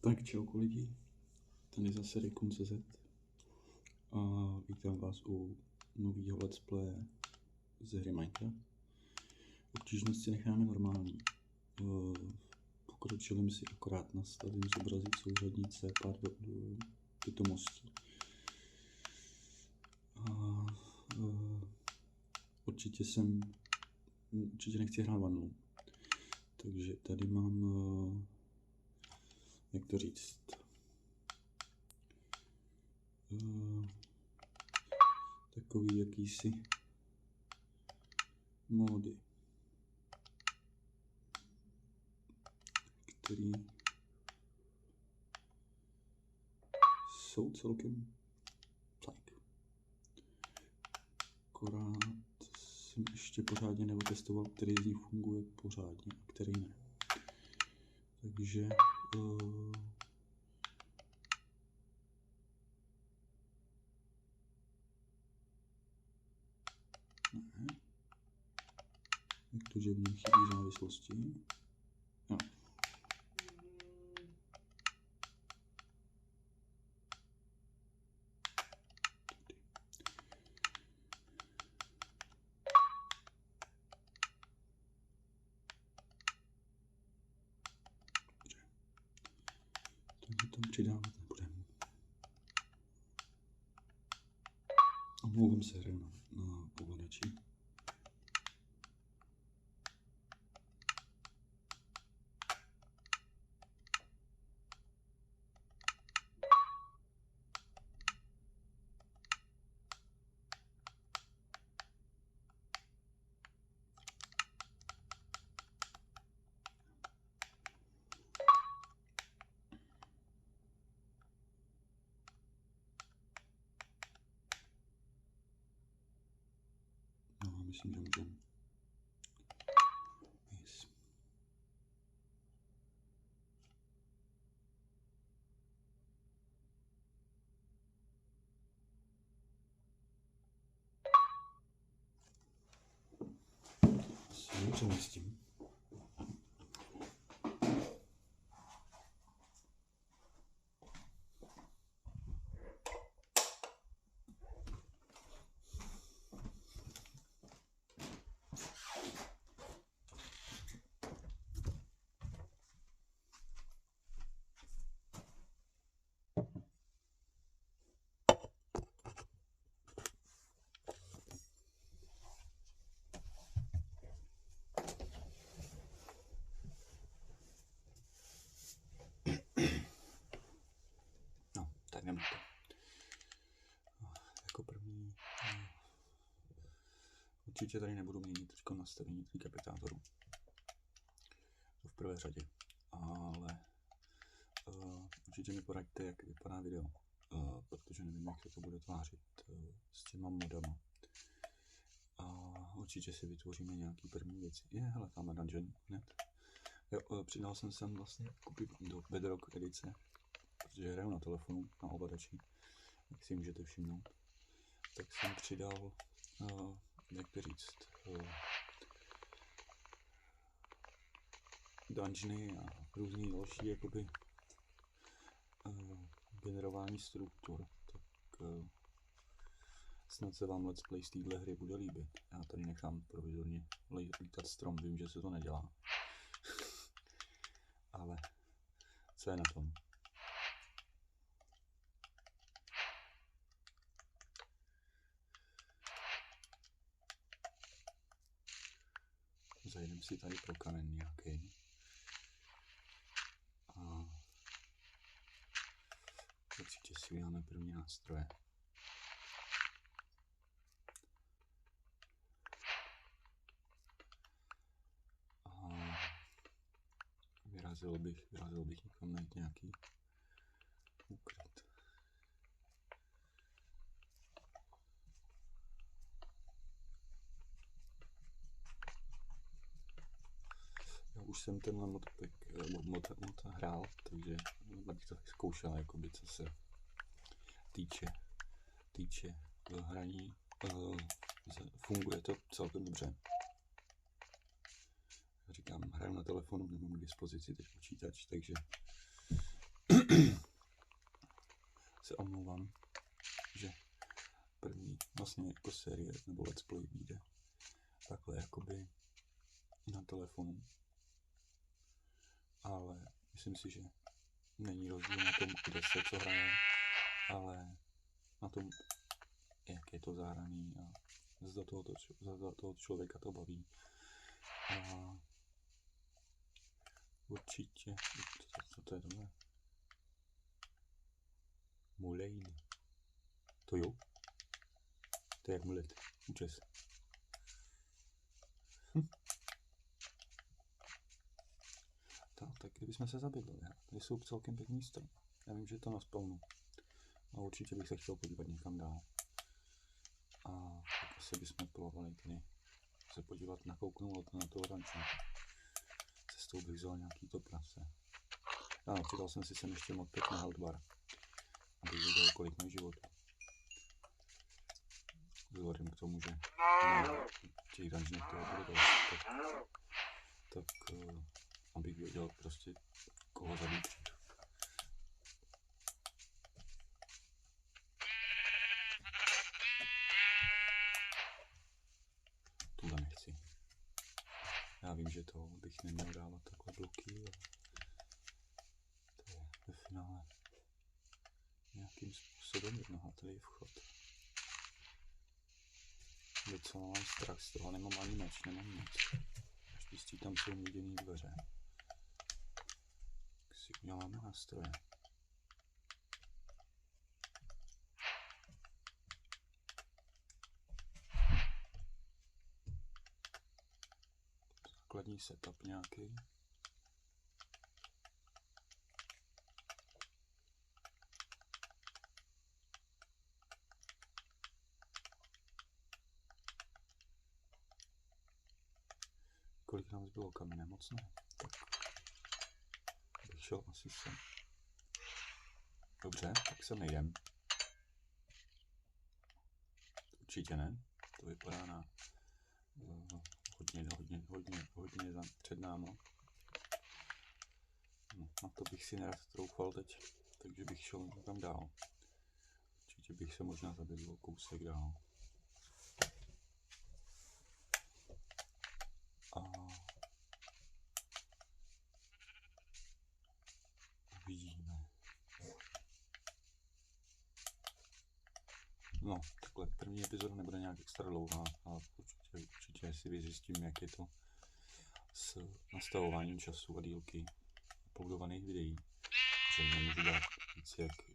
Tak čauku lidi, tady zase Rikun.cz a vítám vás u nového let's play ze hry Minecraft. Obtížnost si necháme normální. Pokročilým si akorát nastavím zobrazit souřadnice pár pitomostí. Určitě nechci hrát vanlu. Takže tady mám jak to říct, takový jakýsi módy, který jsou celkem tak. Akorát jsem ještě pořádně neotestoval, který z nich funguje pořádně a který ne. Takže ne. Jak to, že v něm chybí závislosti? Jo. Takže tam přidávat nebudeme. Omlouvám se, hry na ovladači. Myslím, že můžeme. Yes. Asi můžeme s tím. Tak jdeme to. Jako první určitě tady nebudu měnit teďko nastavení kapitátoru. To v prvé řadě. Ale určitě mi poraďte, jak vypadá video. Protože nevím, jak se to bude tvářit s těma modama. A určitě si vytvoříme nějaký první věci. Hele, tam je dungeon hned. Jo, přidal jsem sem vlastně do Bedrock edice, protože hraju na telefonu, na ovladači, jak si můžete všimnout. Tak jsem přidal, jak to říct, dungeony a různý další jakoby generování struktur. Tak snad se vám let's play z téhle hry bude líbit. Já tady nechám provizorně lítat strom, vím, že se to nedělá. Ale co je na tom? Zajdem si tady pro kamen nějaký. A určitě si uděláme první nástroje. A vyrazil bych někam najít nějaký úkryt. už jsem tenhle mod hrál, takže bych to zkoušel, jakoby, co se týče hraní. Funguje to celkem dobře. Říkám, hraju na telefonu, nemám k dispozici teď počítač, takže se omlouvám, že první vlastně jako série nebo let's play vyjde takhle jakoby na telefonu, ale myslím si, že není rozdíl na tom, kde se co hraje, ale na tom, jak je to zahraný a za toho člověka to baví. A určitě, co to je tohle? Mulejn. To jo? To je jak mulet. Účes. Tak kdybychom se zabydleli. Tady jsou celkem pěkný strany. Já vím, že je to na spawnu. A určitě bych se chtěl podívat někam dál. A tak asi bychom plovali tady se podívat, nakouknout na toho ranču. Cestou bych vzal nějaký to prase. Ano, přidal jsem si sem ještě modpack na health bar, abych viděl, kolik mají životu. Vzhledem k tomu, že těch rančních toho bude dost, tak abych věděl prostě, koho zabít. Tuhle nechci. Já vím, že to bych neměl dávat takhle bloky, ale to je ve finále nějakým způsobem jednoho, tady je vchod. Docela mám strach z toho, nemám ani meč, nemám nic. Naštěstí tam jsou měděný dveře. Tak si uděláme nástroje. Základní setup nějaký. Kolik nám zbylo kamene? Moc ne. Tak bych šel asi sem. Dobře, tak sem nejdem. Určitě ne. To vypadá na hodně před náma. No, na to bych si nerad troufal teď, takže bych šel někam dál. Určitě bych se možná zabydlil kousek dál. A uvidíme. No, takhle první epizoda nebude nějak extra dlouhá a určitě si vyzjistím, jak je to s nastavováním času a dílky uploadovaných videí. Že nemůžu dát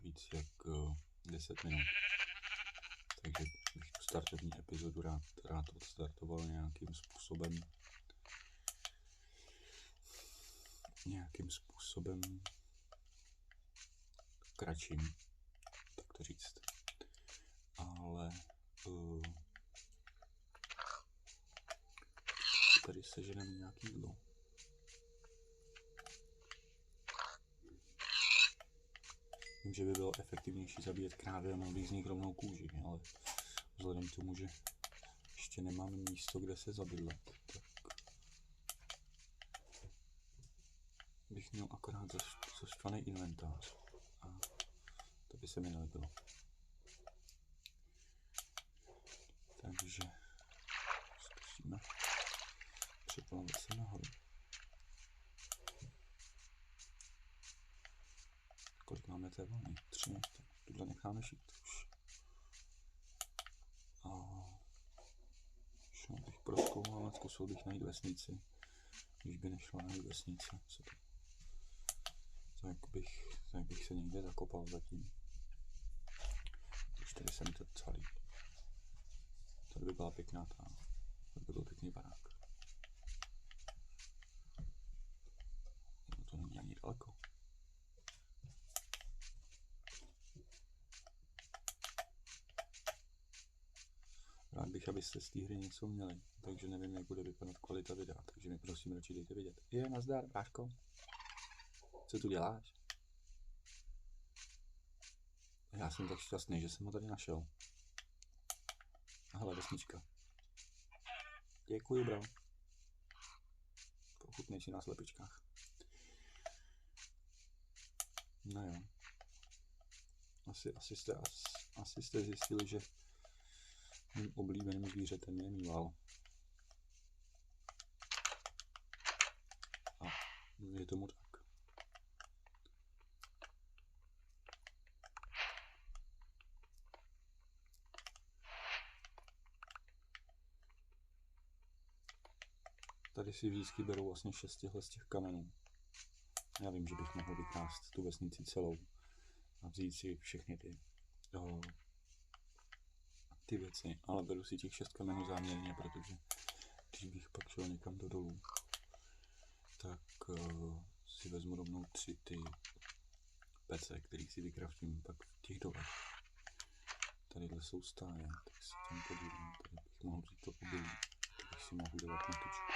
víc jak 10 minut. Takže bych tu startovní epizodu rád odstartoval nějakým způsobem kratším, tak to říct. Ale tady seženeme nějaký jídlo. Vím, že by bylo efektivnější zabíjet krávy a mít z nich rovnou kůži, ale vzhledem k tomu, že ještě nemáme místo, kde se zabydlet, tak bych měl akorát zaštvaný inventář a to by se mi nelíbilo. Takže zkusíme přeplavit se nahoru. Kolik máme té vlny? 3. Tuhle necháme šít už. A šel bych prozkoumat, zkusil bych najít vesnici. Když by nešla najít vesnice, tak bych se někde zakopal zatím. Když tady se mi to docela líbí. Tady by byla pěkná tady by byl pěkný barák. No to není ani daleko. Rád bych, abyste z té hry něco měli, takže nevím, jak bude vypadat kvalita videa, takže mi prosím radši dejte vidět. Nazdar, bráško. Co tu děláš? Já jsem tak šťastný, že jsem ho tady našel. Hele, vesnička. Děkuji, bro. Pochutnej si na slepičkách. No jo. Asi jste zjistili, že mým oblíbeným zvířetem je mýval. A je tomu tak. Tady si vždycky berou vlastně 6 z těch kamenů. Já vím, že bych mohl vykrást tu vesnici celou a vzít si všechny ty věci, ale beru si těch 6 kamenů záměrně, protože když bych pak šel někam do dolů, tak si vezmu rovnou 3 ty pece, který si vykraftím pak v těch dolech. Tadyhle jsou stáje, tak si tam podívám, tady bych mohl vzít to obilí, tak bych si mohl udělat na tučku.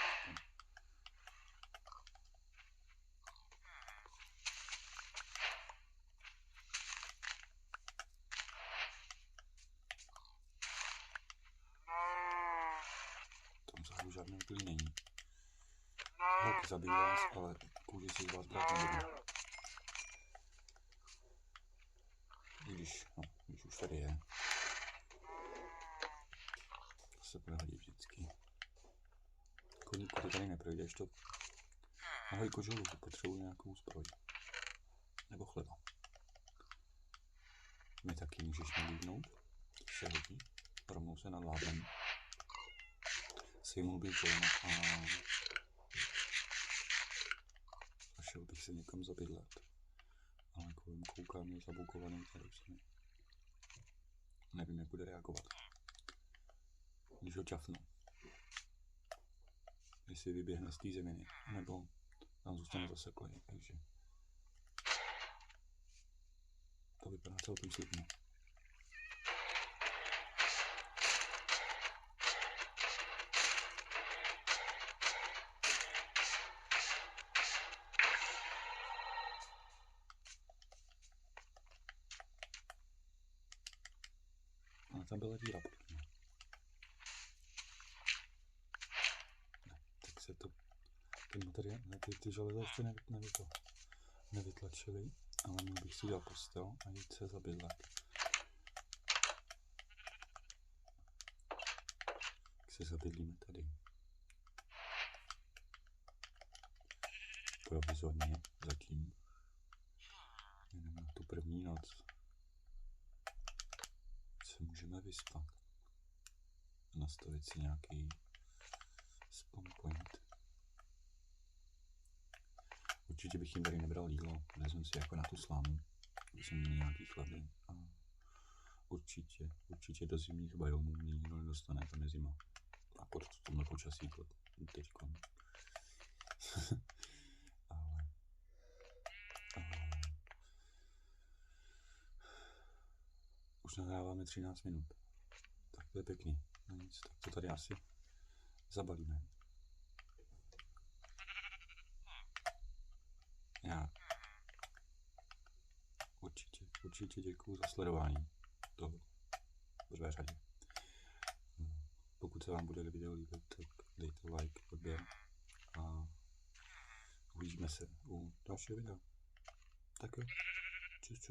Tam vzadu žádný obilí není. Holky, zabiju vás, ale kůži si z vás brát nebudu. Když už tady je. To se prohodí vždycky. Koníku, ty tady neprojdeš to. Ahoj kožolu, potřebuji nějakou zbroj. Nebo chleba. Mi taky můžeš nabídnout. Se hodí. Rovnou se nadlábnem. Sejmul bych žolma a šel bych se někam zabydlet. Ale kolem koukám je zabukovaný tady všemi. Nevím, jak bude reagovat. Když ho čafnu. Jestli vyběhne z té zeminy, nebo tam zůstane zaseklý, takže to vypadá celkem slibně. Ale tam byla díra podle mě. Ne, tak se to, ten materiál, ty železa ještě nevytlačili, ale měl bych si udělat postel a jít se zabydlet. Tak se zabydlíme tady. Provizorně zatím. Jenom na tu první noc se můžeme vyspat a nastavit si nějaký spawn point. Určitě bych jim tady nebral jídlo, vezmu si jako na tu slámu, aby jsem měl nějaký chleby a určitě do zimních biomů mě nikdo nedostane, tam je zima. Akor v tomhle počasí teďko. ale už nahráváme 13 minut. Tak to je pěkný. No nic, tak to tady asi zabalíme. Já určitě děkuju za sledování toho v prvé řadě. Pokud se vám bude video líbit, tak dejte like, odběr a uvidíme se u dalšího videa. Tak jo, čus.